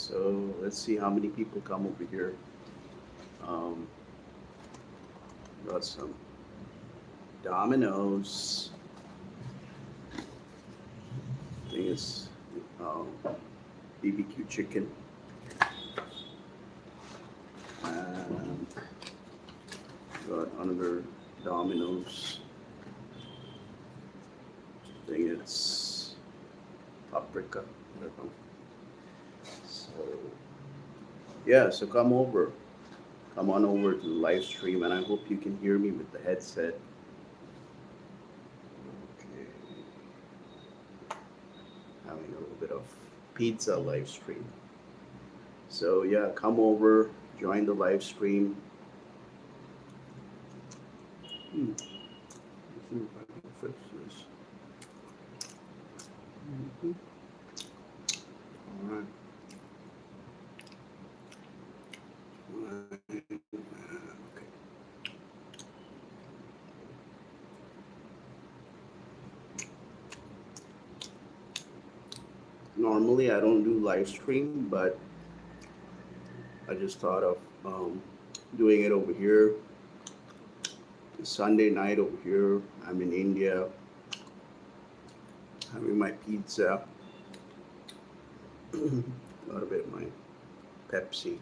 So let's see how many people come over here. Um, got some Domino's. I think it's um, BBQ chicken. And got another Domino's. I think it's paprika. I don't know. So yeah, so come over. Come on over to the live stream, and I hope you can hear me with the headset. Okay, having a little bit of pizza live stream. So yeah, come over, join the live stream. Let's see if I can fix this. Mhm. All right. Okay. Normally, I don't do live stream, but I just thought of doing it over here. Sunday night over here. I'm in India, having my pizza, a little bit of my Pepsi.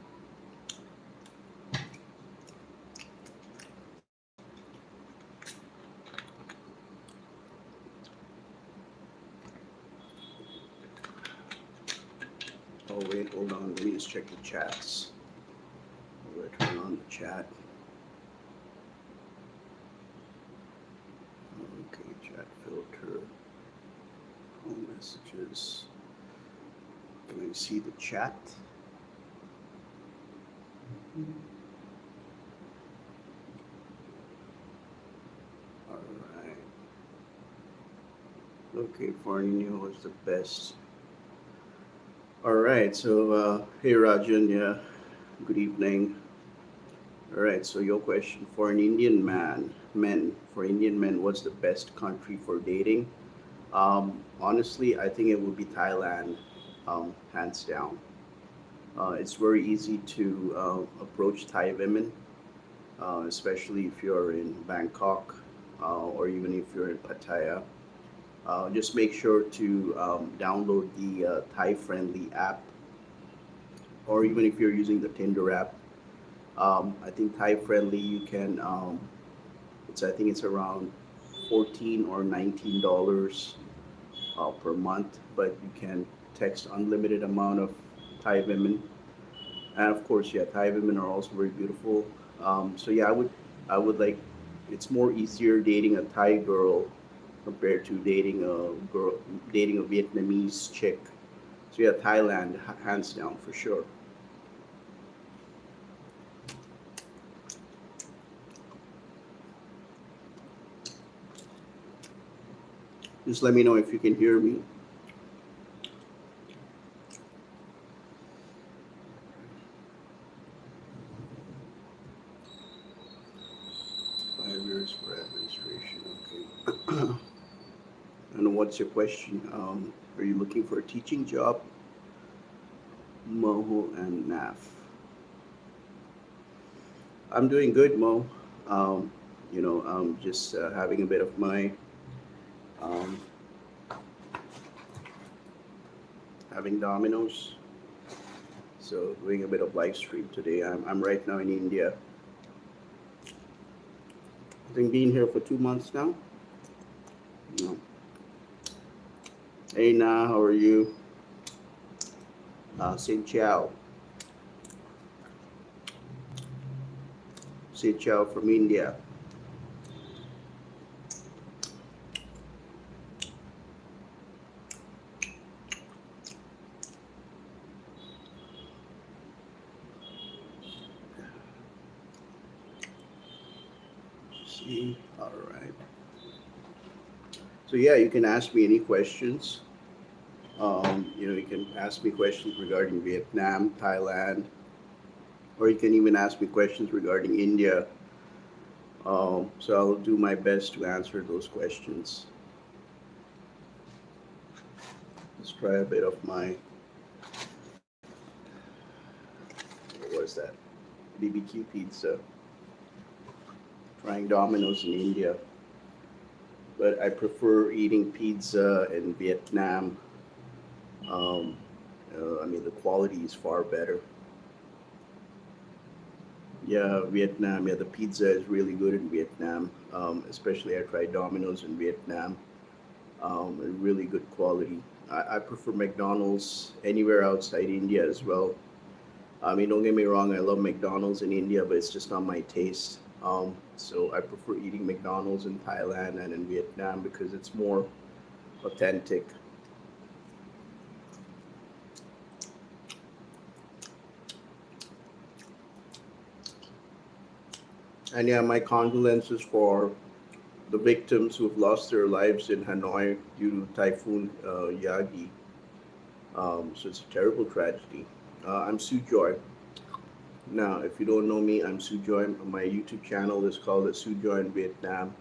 Oh wait, hold on. Let me just check the chats. I'm gonna turn on the chat. Okay, chat filter. All messages. Can I see the chat? All right. Okay, foreign India was the best. All right, so hey Rajan, yeah, good evening. All right, so your question for an Indian for Indian men, what's the best country for dating? Honestly, I think it would be Thailand, hands down. It's very easy to approach Thai women, especially if you're in Bangkok or even if you're in Pattaya. Just make sure to download the Thai friendly app, or even if you're using the Tinder app. I think Thai friendly, you can, I think it's around 14 or $19 per month, but you can text unlimited amount of Thai women. And of course, yeah, Thai women are also very beautiful. So yeah, I would like, it's more easier dating a Thai girl compared to dating a Vietnamese chick. So yeah, Thailand, hands down for sure. Just let me know if you can hear me. 5 years for administration. Okay. And what's your question? Are you looking for a teaching job? Moho and Naf. I'm doing good, Mo. I'm just having a bit of my um, having Domino's. So doing a bit of live stream today. I'm right now in India. I think being here for 2 months now. No. Hey Na, how are you? Xin Chao. Xin Chao from India. See, all right. So yeah, you can ask me any questions. You can ask me questions regarding Vietnam, Thailand, or you can even ask me questions regarding India. So I'll do my best to answer those questions. Let's try a bit of my is that? BBQ pizza. Trying Domino's in India, but I prefer eating pizza in Vietnam. Um, I mean, the quality is far better. Yeah, Vietnam. Yeah, the pizza is really good in Vietnam. Especially I tried Domino's in Vietnam. Really good quality. I prefer McDonald's anywhere outside India as well. I mean, don't get me wrong, I love McDonald's in India, but it's just not my taste. So I prefer eating McDonald's in Thailand and in Vietnam because it's more authentic. And yeah, my condolences for the victims who have lost their lives in Hanoi due to Typhoon Yagi. So it's a terrible tragedy. I'm Sujoy. Now, if you don't know me, I'm Sujoy. My YouTube channel is called Sujoy in Vietnam.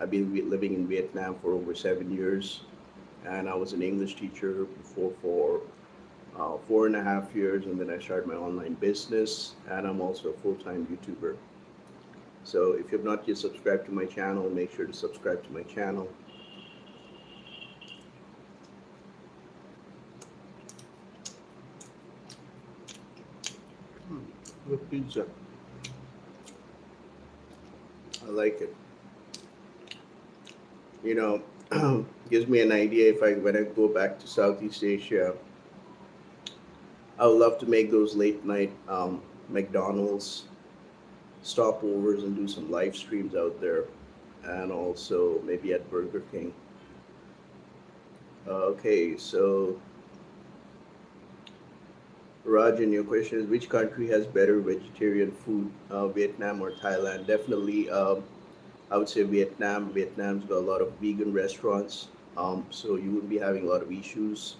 I've been living in Vietnam for over 7 years, and I was an English teacher before for 4.5 years, and then I started my online business, and I'm also a full-time YouTuber. So if you have not yet subscribed to my channel, make sure to subscribe to my channel. The pizza, I like it. You know, gives me an idea if I when I go back to Southeast Asia, I would love to make those late night McDonald's stopovers and do some live streams out there, and also maybe at Burger King. Okay, so Rajan, your question is which country has better vegetarian food, Vietnam or Thailand? Definitely, I would say Vietnam. Vietnam's got a lot of vegan restaurants, so you wouldn't be having a lot of issues.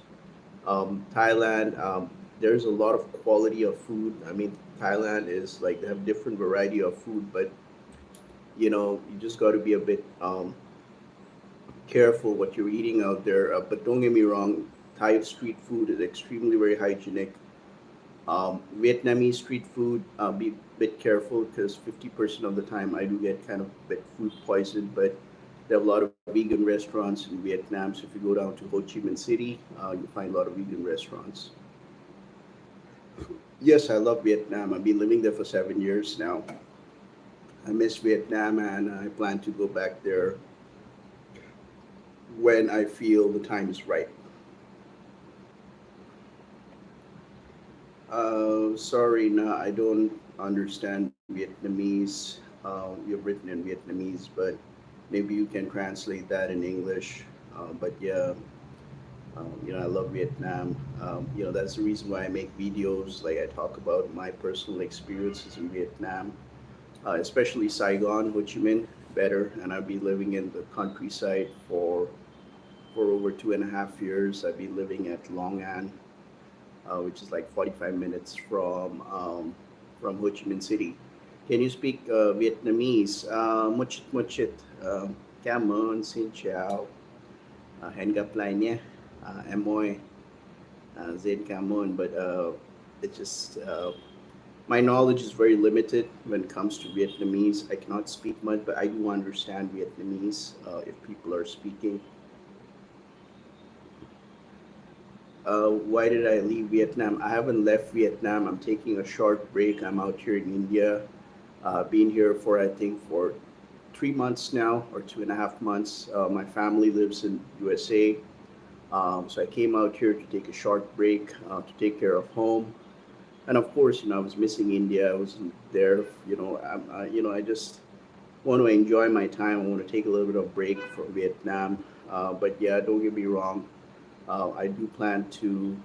Thailand, there's a lot of quality of food. I mean, Thailand is like they have different variety of food, but you just got to be a bit careful what you're eating out there. But don't get me wrong, Thai street food is extremely very hygienic. Vietnamese street food, be a bit careful because 50% of the time I do get kind of a bit food poisoned, but they have a lot of vegan restaurants in Vietnam. So if you go down to Ho Chi Minh City, you find a lot of vegan restaurants. Yes, I love Vietnam. I've been living there for 7 years now. I miss Vietnam and I plan to go back there when I feel the time is right. Sorry, no, I don't understand Vietnamese. You've written in Vietnamese, but maybe you can translate that in English. But yeah, I love Vietnam. That's the reason why I make videos. Like I talk about my personal experiences in Vietnam, especially Saigon, Ho Chi Minh, better. And I've been living in the countryside for over 2.5 years. I've been living at Long An, which is like 45 minutes from Ho Chi Minh City. Can you speak Vietnamese? Một chút, một chút. Cảm ơn, xin chào. Hẹn gặp lại nhé. Em ơi, Zain cảm ơn, but it just my knowledge is very limited when it comes to Vietnamese. I cannot speak much, but I do understand Vietnamese if people are speaking. Why did I leave Vietnam? I haven't left Vietnam. I'm taking a short break. I'm out here in India. Been here for I think for 3 months now, or 2.5 months. My family lives in USA, so I came out here to take a short break to take care of home. And of course, I was missing India. I wasn't there. I just want to enjoy my time. I want to take a little bit of break from Vietnam. But yeah, don't get me wrong. I do plan to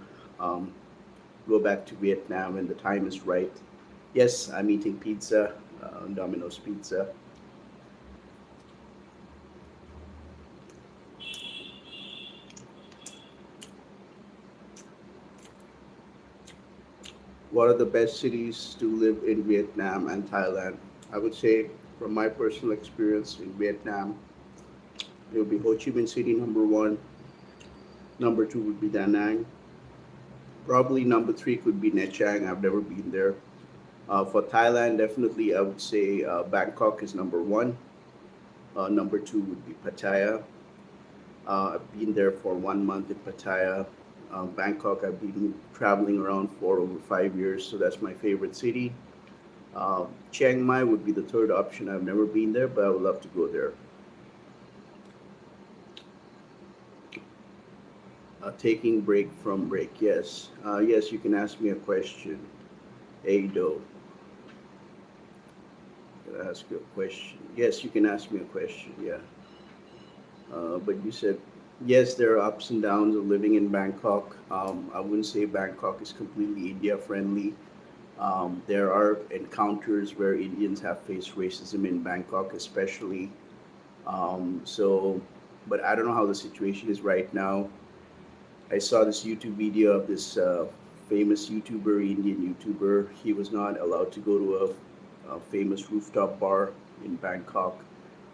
go back to Vietnam when the time is right. Yes, I'm eating pizza, Domino's pizza. What are the best cities to live in Vietnam and Thailand? I would say, from my personal experience in Vietnam, it would be Ho Chi Minh City number one. Number two would be Da Nang. Probably number three could be Nha Trang. I've never been there. For Thailand, definitely I would say Bangkok is number one. Number two would be Pattaya. I've been there for 1 month in Pattaya. Bangkok, I've been traveling around for over 5 years, so that's my favorite city. Chiang Mai would be the third option. I've never been there, but I would love to go there. Taking break from break, yes. Yes, you can ask me a question. Ado, can I ask you a question? Yes, you can ask me a question, yeah. But you said, yes, there are ups and downs of living in Bangkok. I wouldn't say Bangkok is completely India friendly. There are encounters where Indians have faced racism in Bangkok, especially. So, but I don't know how the situation is right now. I saw this YouTube video of this famous YouTuber, Indian YouTuber. He was not allowed to go to a famous rooftop bar in Bangkok,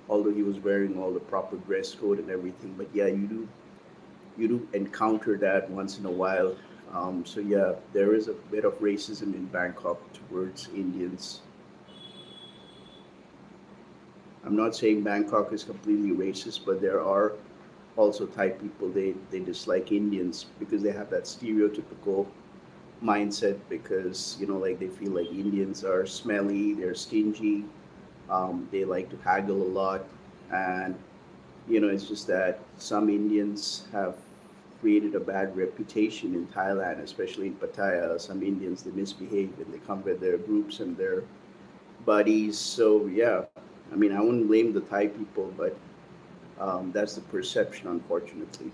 although he was wearing all the proper dress code and everything. But yeah, you do encounter that once in a while. So yeah, there is a bit of racism in Bangkok towards Indians. I'm not saying Bangkok is completely racist, but there are also Thai people, they dislike Indians because they have that stereotypical mindset because like they feel like Indians are smelly, they're stingy, they like to haggle a lot, and it's just that some Indians have created a bad reputation in Thailand, especially in Pattaya. Some Indians, they misbehave and they come with their groups and their buddies. So yeah, I mean, I wouldn't blame the Thai people, but that's the perception, unfortunately.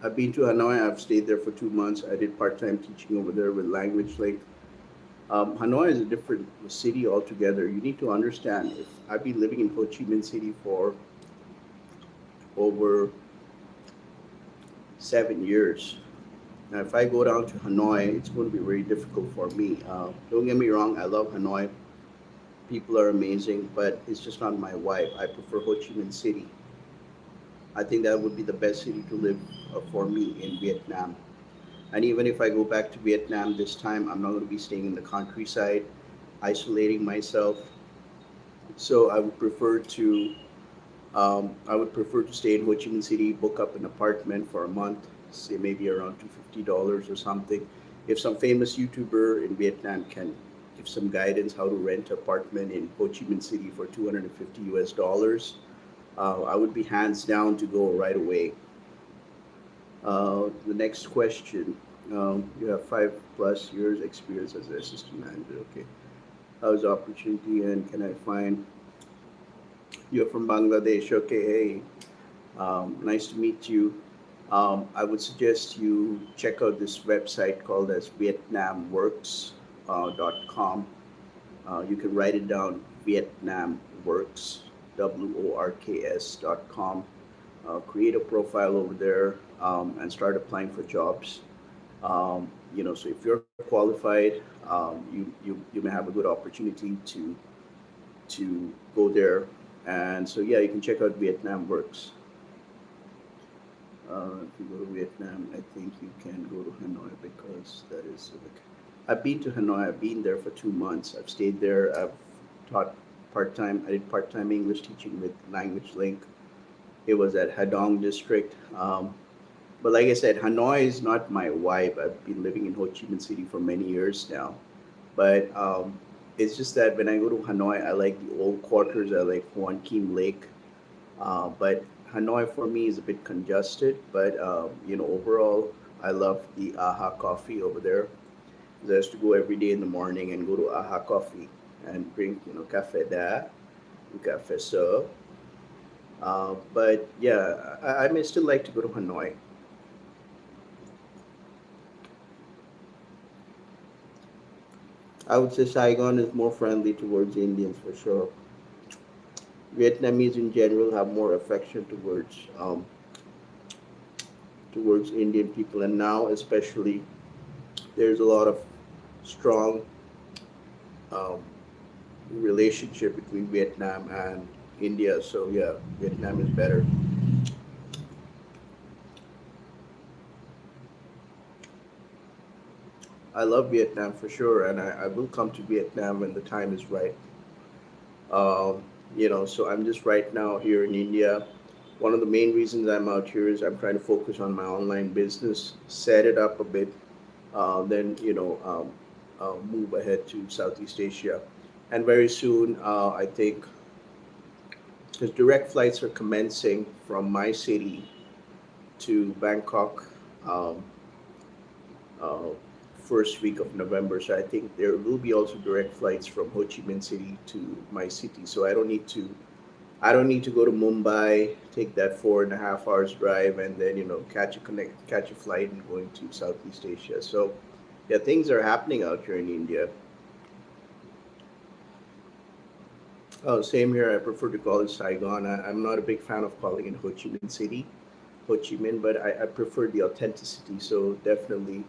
I've been to Hanoi. I've stayed there for 2 months. I did part-time teaching over there with Language Link. Hanoi is a different city altogether. You need to understand. If I've been living in Ho Chi Minh City for over 7 years. Now, if I go down to Hanoi, it's going to be very difficult for me. Don't get me wrong. I love Hanoi. People are amazing, but it's just not my vibe. I prefer Ho Chi Minh City. I think that would be the best city to live for me in Vietnam. And even if I go back to Vietnam this time, I'm not going to be staying in the countryside, isolating myself. So I would prefer to stay in Ho Chi Minh City, book up an apartment for a month, say maybe around $250 or something. If some famous YouTuber in Vietnam can give some guidance how to rent an apartment in Ho Chi Minh City for 250 US dollars, I would be hands down to go right away. The next question. You have 5+ years experience as an assistant manager. Okay. How's the opportunity and can I find you're from Bangladesh? Okay. Hey, nice to meet you. I would suggest you check out this website called as vietnamworks.com. You can write it down, vietnamworks, works.com. Create a profile over there and start applying for jobs. So if you're qualified, you may have a good opportunity to go there. And so yeah, you can check out Vietnam Works. If you go to Vietnam, I think you can go to Hanoi because that is like, I've been to Hanoi. I've been there for 2 months. I've stayed there. I've taught part-time. I did part-time English teaching with Language Link. It was at Hadong district. But like I said, Hanoi is not my vibe. I've been living in Ho Chi Minh City for many years now. But it's just that when I go to Hanoi, I like the old quarters. I like Huan Kim Lake. But Hanoi for me is a bit congested. But overall, I love the AHA coffee over there. 'Cause I used to go every day in the morning and go to AHA coffee and drink, cafe da, cafe so. But yeah, I may still like to go to Hanoi. I would say Saigon is more friendly towards Indians for sure. Vietnamese in general have more affection towards Indian people, and now especially there's a lot of strong um, relationship between Vietnam and India. So yeah, Vietnam is better. I love Vietnam for sure, and I will come to Vietnam when the time is right. Um, so I'm just right now here in India. One of the main reasons I'm out here is I'm trying to focus on my online business, set it up a bit, then move ahead to Southeast Asia, and very soon I think because direct flights are commencing from my city to Bangkok. Um, uh, First week of November. So I think there will be also direct flights from Ho Chi Minh City to my city. So I don't need to go to Mumbai, take that 4.5 hours drive, and then catch a flight and going to Southeast Asia. So yeah, things are happening out here in India. Oh, same here. I prefer to call it Saigon. I'm not a big fan of calling it Ho Chi Minh City, Ho Chi Minh, but I prefer the authenticity. So definitely,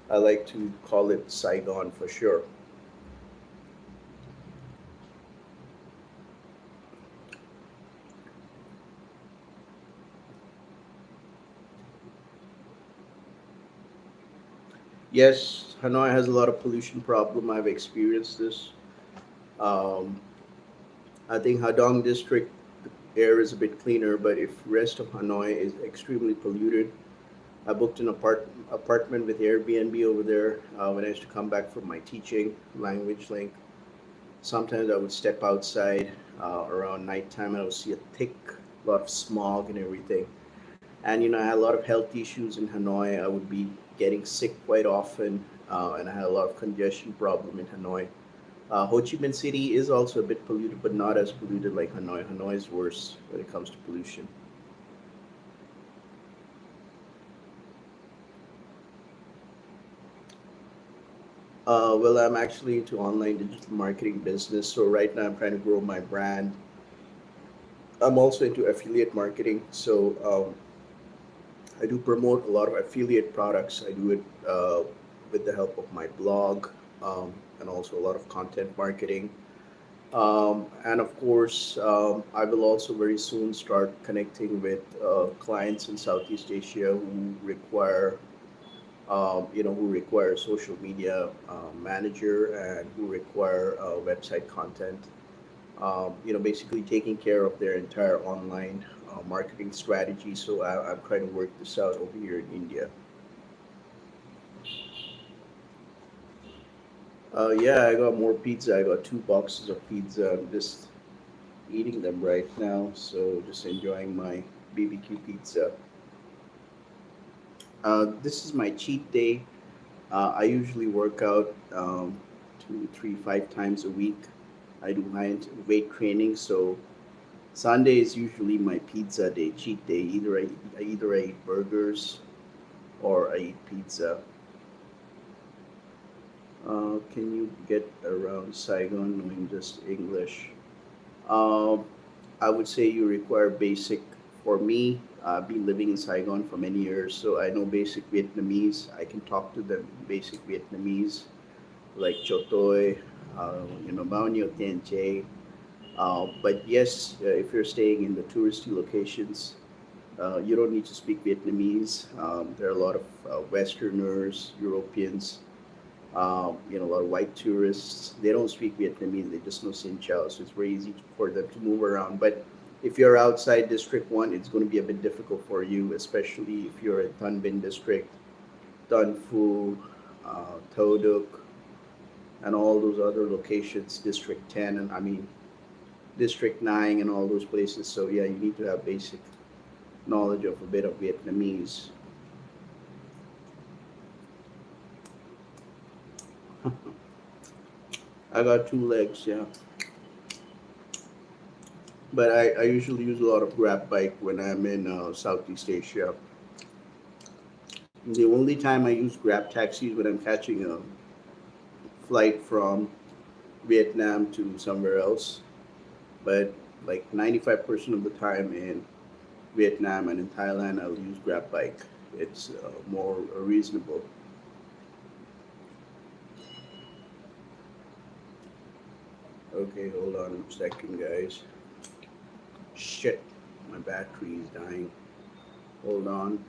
I like to call it Saigon for sure. Yes, Hanoi has a lot of pollution problem. I've experienced this. Um, I think Hadong district air is a bit cleaner, but if rest of Hanoi is extremely polluted. I booked an apartment with Airbnb over there when I used to come back from my teaching language link. Sometimes I would step outside around nighttime and I would see a thick lot of smog and everything. And I had a lot of health issues in Hanoi. I would be getting sick quite often, and I had a lot of congestion problem in Hanoi. Ho Chi Minh City is also a bit polluted, but not as polluted like Hanoi. Hanoi is worse when it comes to pollution. Well, I'm actually into online digital marketing business. So right now, I'm trying to grow my brand. I'm also into affiliate marketing. So I do promote a lot of affiliate products. I do it with the help of my blog, and also a lot of content marketing. And of course, I will also very soon start connecting with clients in Southeast Asia who require social media manager and who require website content. Basically taking care of their entire online marketing strategy. So I'm trying to work this out over here in India. Yeah, I got more pizza. I got 2 boxes of pizza. I'm just eating them right now. So just enjoying my BBQ pizza. This is my cheat day. I usually work out 2, 3, 5 times a week. I do high weight training, so Sunday is usually my pizza day, cheat day. Either I eat burgers or I eat pizza. Can you get around Saigon knowing just English? Um, I would say you require basic. For me, I've been living in Saigon for many years, so I know basic Vietnamese. I can talk to them in basic Vietnamese, like Chotoy, Bao Nhiêu Tiền Che. But yes, if you're staying in the touristy locations, you don't need to speak Vietnamese. There are a lot of Westerners, Europeans, a lot of white tourists. They don't speak Vietnamese. They just know Sin Chao, so it's very easy for them to move around. But if you're outside District One, it's going to be a bit difficult for you, especially if you're in Tan Binh District, Tân Phu, Tho Duc, and all those other locations, District 10, and I mean District 9, and all those places. So yeah, you need to have basic knowledge of a bit of Vietnamese. I got 2 legs, yeah. But I usually use a lot of Grab bike when I'm in Southeast Asia. The only time I use Grab taxis when I'm catching a flight from Vietnam to somewhere else. But like 95% of the time in Vietnam and in Thailand, I'll use Grab bike. It's more reasonable. Okay, hold on a second, guys. Shit, my battery is dying. Hold on.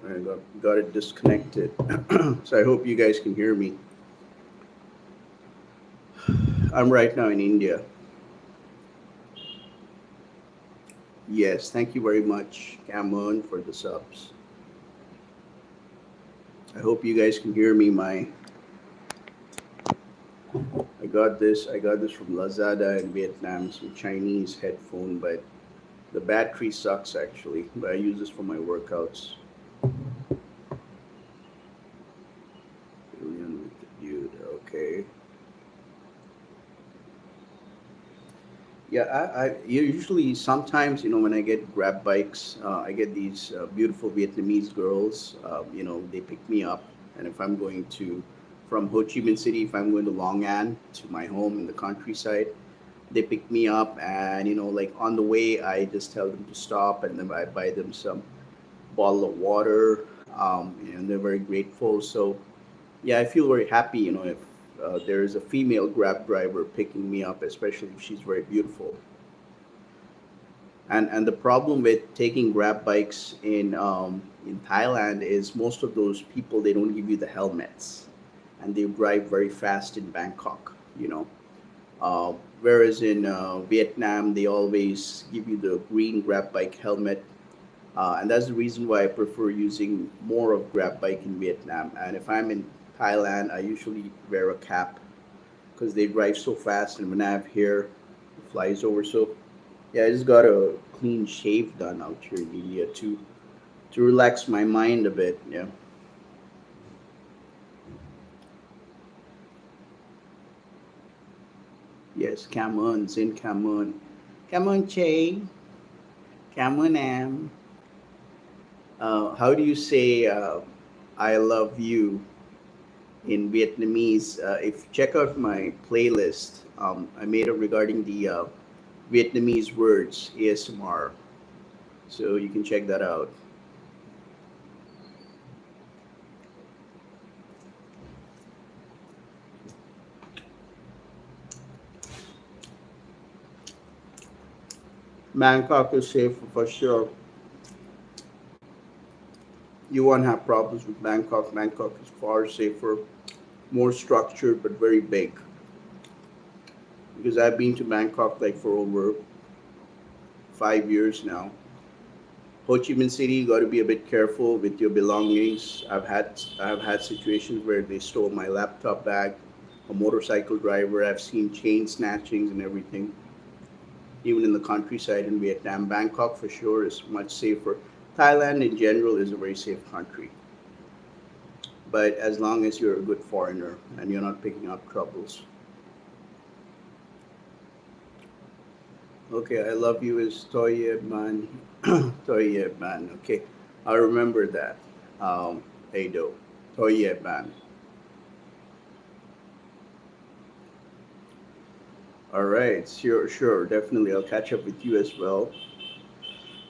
I got it disconnected. So I hope you guys can hear me. I'm right now in India. Yes, thank you very much, Cameron, for the subs. I hope you guys can hear me. I got this from Lazada in Vietnam, some Chinese headphone, but the battery sucks actually. But I use this for my workouts. Billion with the dude. Okay. Yeah, I usually sometimes when I get grab bikes, I get these beautiful Vietnamese girls. They pick me up, and if I'm going to from Ho Chi Minh City, if I'm going to Long An to my home in the countryside, they pick me up, and like on the way, I just tell them to stop, and then I buy them some bottle of water, and they're very grateful. So yeah, I feel very happy, if there is a female grab driver picking me up, especially if she's very beautiful. And the problem with taking grab bikes in Thailand is most of those people, they don't give you the helmets, and they drive very fast in Bangkok. Whereas in Vietnam, they always give you the green grab bike helmet, and that's the reason why I prefer using more of grab bike in Vietnam. And if I'm in Thailand, I usually wear a cap because they drive so fast, and when I have hair, it flies over. So yeah, I just got a clean shave done out here in India to relax my mind a bit. Yeah. Yes, come on, Zin, come on. Come on, Che. Come on, Am. How do you say I love you in Vietnamese? If check out my playlist, I made it regarding the Vietnamese words, ASMR. So you can check that out. Bangkok is safe for sure. You won't have problems with Bangkok. Bangkok is far safer, more structured, but very big. Because I've been to Bangkok like for over 5 years now. Ho Chi Minh City, you got to be a bit careful with your belongings. I've had situations where they stole my laptop bag. A motorcycle driver. I've seen chain snatchings and everything. Even in the countryside in Vietnam, Bangkok for sure is much safer. Thailand in general is a very safe country, but as long as you're a good foreigner and you're not picking up troubles. Okay, I love you is Toye Man. Toye Man. Okay, I remember that. Ado. Toye Man. All right, sure, sure, definitely. I'll catch up with you as well.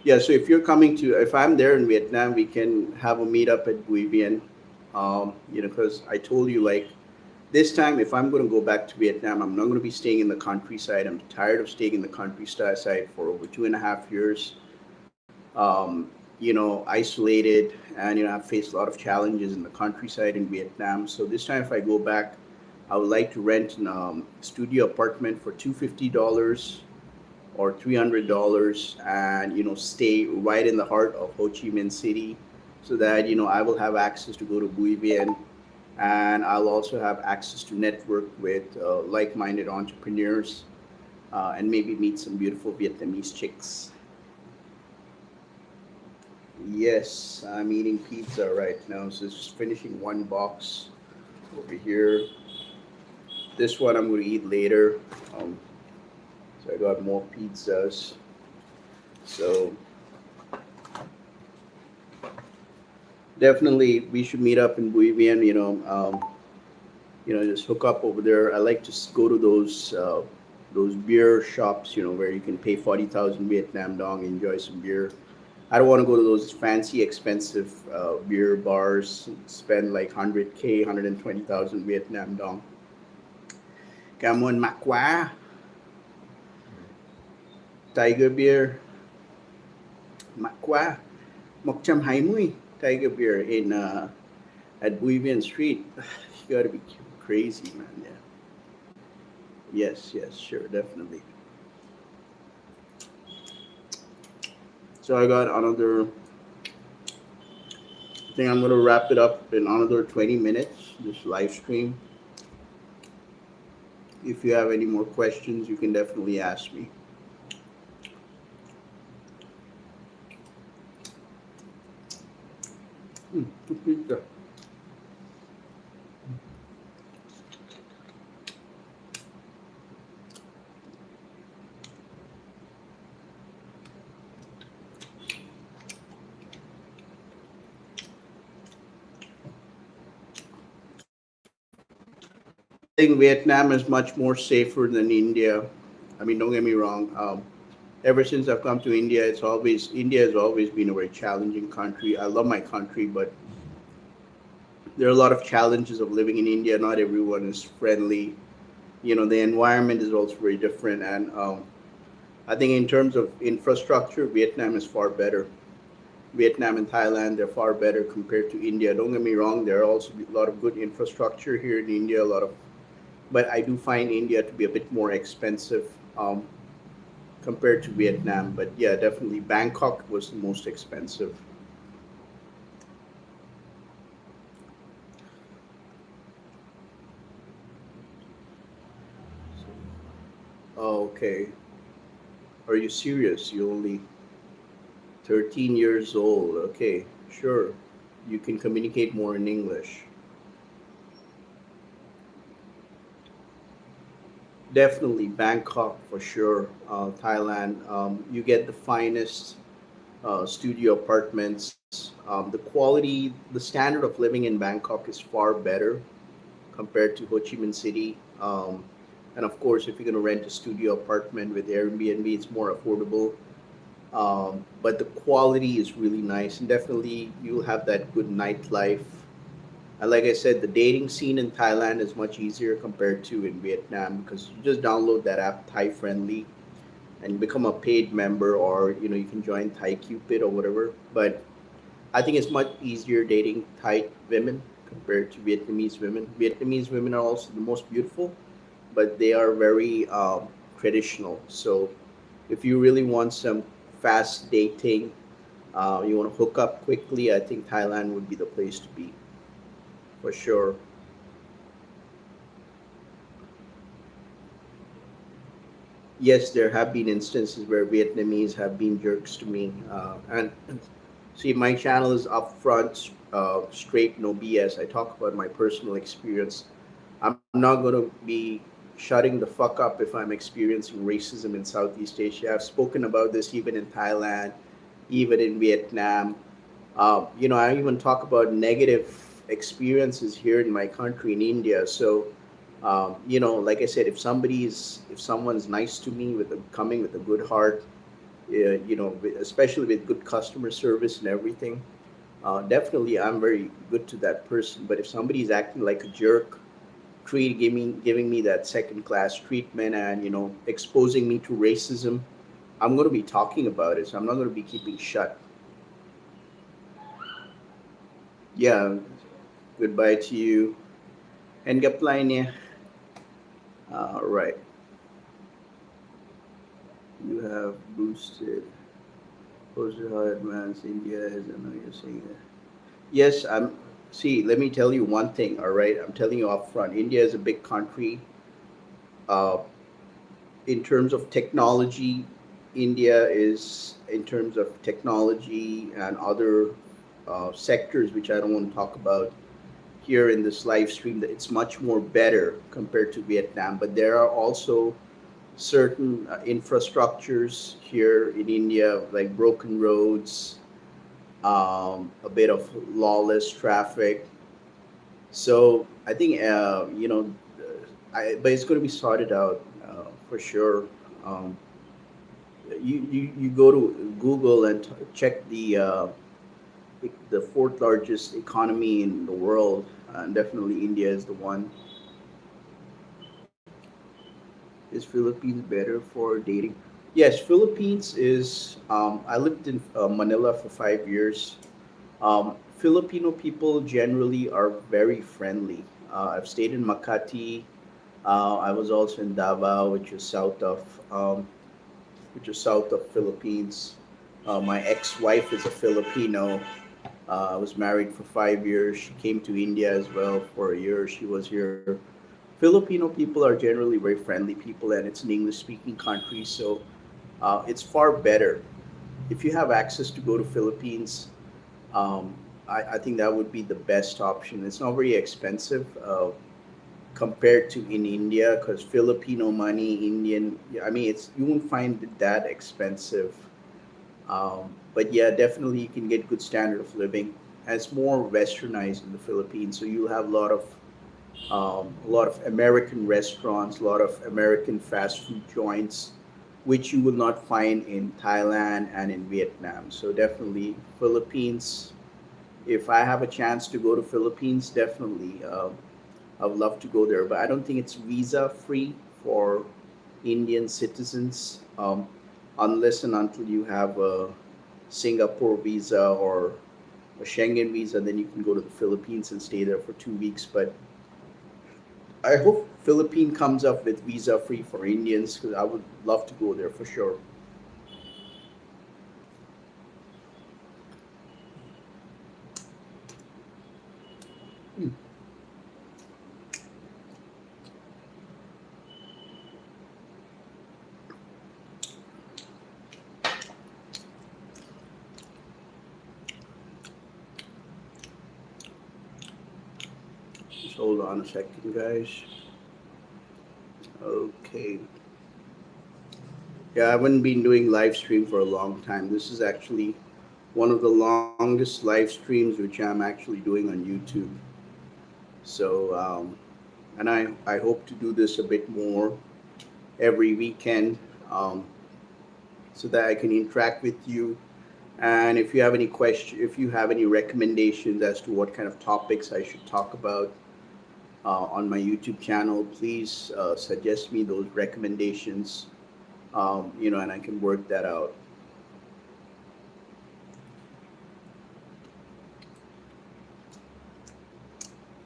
Yeah, so if I'm there in Vietnam, we can have a meetup at Bui Vien. Because I told you, like, this time, if I'm going to go back to Vietnam, I'm not going to be staying in the countryside. I'm tired of staying in the countryside for over 2.5 years. Isolated, and I've faced a lot of challenges in the countryside in Vietnam. So this time, if I go back, I would like to rent a studio apartment for $250 or $300, and stay right in the heart of Ho Chi Minh City, so that I will have access to go to Bui Vien, and I'll also have access to network with like-minded entrepreneurs, and maybe meet some beautiful Vietnamese chicks. Yes, I'm eating pizza right now, so just finishing one box over here. This one I'm going to eat later. Um, so I got more pizzas. So definitely we should meet up in Bui Vien. Just hook up over there. I like to go to those beer shops. Where you can pay 40,000 Vietnam dong, enjoy some beer. I don't want to go to those fancy, expensive beer bars, spend like 100K, 120,000 Vietnam dong. Cảm ơn mắc quá. Tiger beer, mắc quá. 120. Tiger Beer in at Bouvian Street. You gotta be crazy, man. Yeah. Yes, yes, sure, definitely. So I got another. I think I'm gonna wrap it up in another 20 minutes. This live stream. If you have any more questions, you can definitely ask me. Pizza. I think Vietnam is much more safer than India. I mean, don't get me wrong. Ever since I've come to India, India has always been a very challenging country. I love my country, but there are a lot of challenges of living in India. Not everyone is friendly. The environment is also very different, and I think in terms of infrastructure, Vietnam is far better. Vietnam and Thailand, they're far better compared to India. Don't get me wrong, there are also a lot of good infrastructure here in India, but I do find India to be a bit more expensive compared to Vietnam. But yeah, definitely Bangkok was the most expensive. Oh, okay. Are you serious? You're only 13 years old. Okay, sure. You can communicate more in English. Definitely Bangkok for sure. Thailand. You get the finest studio apartments. The quality, the standard of living in Bangkok is far better compared to Ho Chi Minh City. And of course, if you're going to rent a studio apartment with Airbnb, it's more affordable. But the quality is really nice, and definitely you'll have that good nightlife. And like I said, the dating scene in Thailand is much easier compared to in Vietnam because you just download that app, Thai Friendly, and become a paid member, or you can join Thai Cupid or whatever. But I think it's much easier dating Thai women compared to Vietnamese women. Vietnamese women are also the most beautiful, but they are very traditional. So if you really want some fast dating, you want to hook up quickly, I think Thailand would be the place to be for sure. Yes, there have been instances where Vietnamese have been jerks to me, and see, my channel is upfront, straight, no BS. I talk about my personal experience. I'm not going to be shutting the fuck up if I'm experiencing racism in Southeast Asia. I've spoken about this even in Thailand, even in Vietnam. I even talk about negative experiences here in my country in India. So, like I said, if someone's nice to me coming with a good heart, especially with good customer service and everything, definitely I'm very good to that person. But if somebody's acting like a jerk, giving me that second class treatment, and exposing me to racism, I'm going to be talking about it. So I'm not going to be keeping shut. Yeah, goodbye to you. And Gaplainia. Right, you have boosted. Posted how advanced India is. I know you're saying that. Yes, I'm. See, let me tell you one thing. All right, I'm telling you up front. India is a big country. Uh, in terms of technology, India is in terms of technology and other sectors, which I don't want to talk about here in this live stream. That it's much more better compared to Vietnam. But there are also certain infrastructures here in India, like broken roads, a bit of lawless traffic. So I think but it's going to be sorted out for sure. Um, you go to Google and check the fourth largest economy in the world, and definitely India is the one. Is Philippines better for dating? Yes, Philippines is. I lived in Manila for 5 years. Filipino people generally are very friendly. I've stayed in Makati. I was also in Davao, um, which is south of Philippines. My ex-wife is a Filipino. I was married for 5 years. She came to India as well for a year. She was here. Filipino people are generally very friendly people, and it's an English-speaking country, so it's far better. If you have access to go to Philippines, um, I think that would be the best option. It's not very expensive compared to in India, because Filipino money, Indian, I mean, it's you won't find it that expensive. But yeah, definitely you can get good standard of living. And it's more westernized in the Philippines, so you'll have a lot of American restaurants, a lot of American fast food joints, which you will not find in Thailand and in Vietnam. So definitely Philippines. If I have a chance to go to Philippines, definitely I would love to go there. But I don't think it's visa free for Indian citizens, unless and until you have a Singapore visa or a Schengen visa. Then you can go to the Philippines and stay there for 2 weeks. But I hope Philippine comes up with visa free for Indians, because I would love to go there for sure. Hmm. Just hold on a second, guys. Okay. Yeah, I haven't been doing live stream for a long time. This is actually one of the longest live streams which I'm actually doing on YouTube. So, and I hope to do this a bit more every weekend, um, so that I can interact with you. And if you have any question, if you have any recommendations as to what kind of topics I should talk about on my YouTube channel, please suggest me those recommendations. And I can work that out.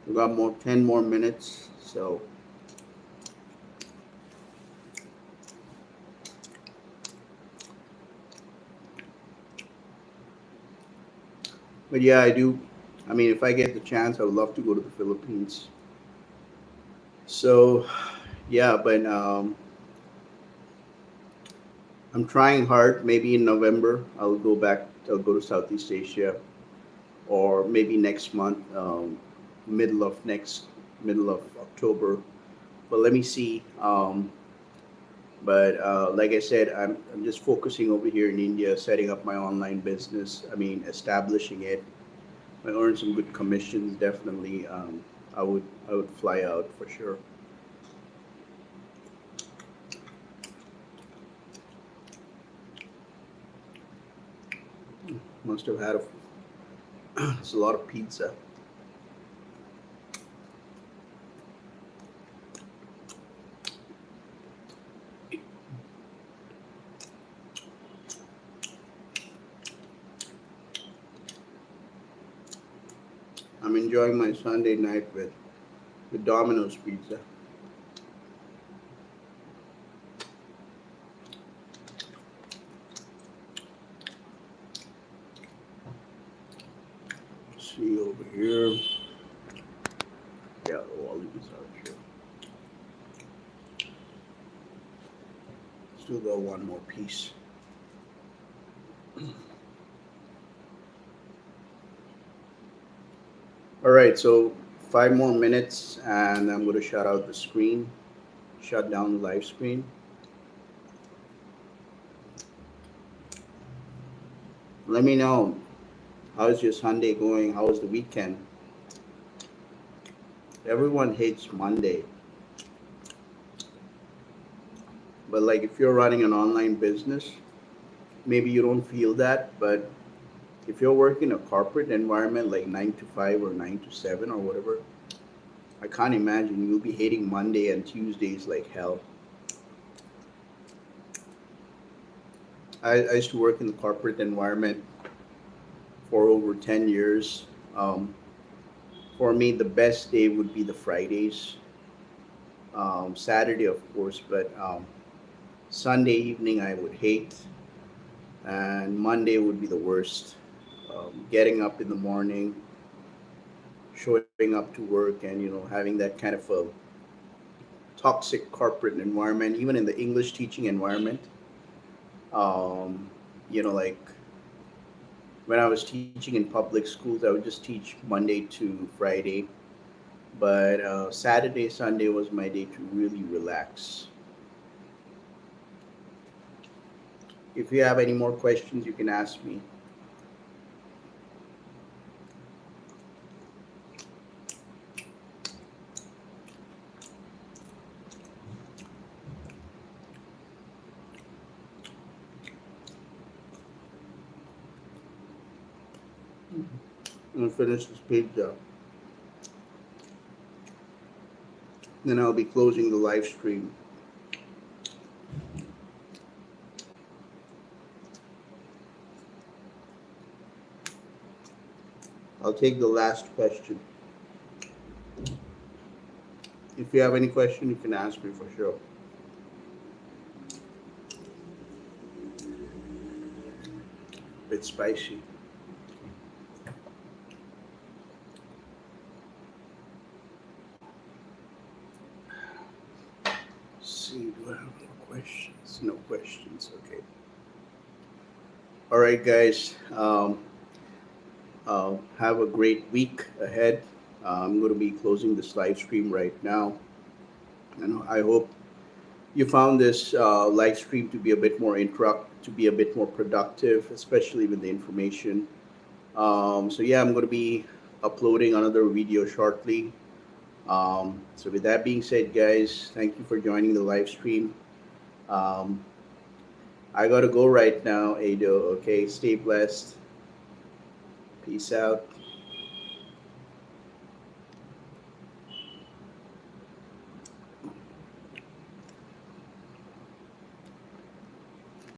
We got 10 more minutes, so. But yeah, I do. I mean, if I get the chance, I would love to go to the Philippines. So, yeah, but I'm trying hard. Maybe in November, I'll go back. I'll go to Southeast Asia, or maybe next month, middle of next, middle of October. But let me see. But like I said, I'm just focusing over here in India, setting up my online business. I mean, establishing it. I earn some good commissions. Definitely, I would fly out for sure. Must have had it's a lot of pizza. I'm enjoying my Sunday night with the Domino's pizza. See over here. Yeah, the volume is out here. Still got one more piece. All right, so 5 more minutes, and I'm going to shut out the screen, shut down the live screen. Let me know, how's your Sunday going? How was the weekend? Everyone hates Monday, but like if you're running an online business, maybe you don't feel that, but if you're working a corporate environment like 9 to 5 or 9 to 7 or whatever, I can't imagine you'll be hating Monday and Tuesdays like hell. I used to work in the corporate environment for over 10 years. Um, for me, the best day would be the Fridays, Saturday, of course, but Sunday evening I would hate, and Monday would be the worst. Getting up in the morning, showing up to work, and having that kind of a toxic corporate environment, even in the English teaching environment. Um, like when I was teaching in public schools, I would just teach Monday to Friday, but Saturday, Sunday was my day to really relax. If you have any more questions, you can ask me. I'm gonna finish this page up. Then I'll be closing the live stream. I'll take the last question. If you have any question, you can ask me for sure. Bit spicy. Let's see, do I have more questions? No questions. Okay. All right, guys. Have a great week ahead. I'm going to be closing this live stream right now, and I hope you found this live stream to be a bit more to be a bit more productive, especially with the information. So yeah, I'm going to be uploading another video shortly. So with that being said, guys, thank you for joining the live stream. Um, I got to go right now, Ado. Okay, stay blessed. Peace out.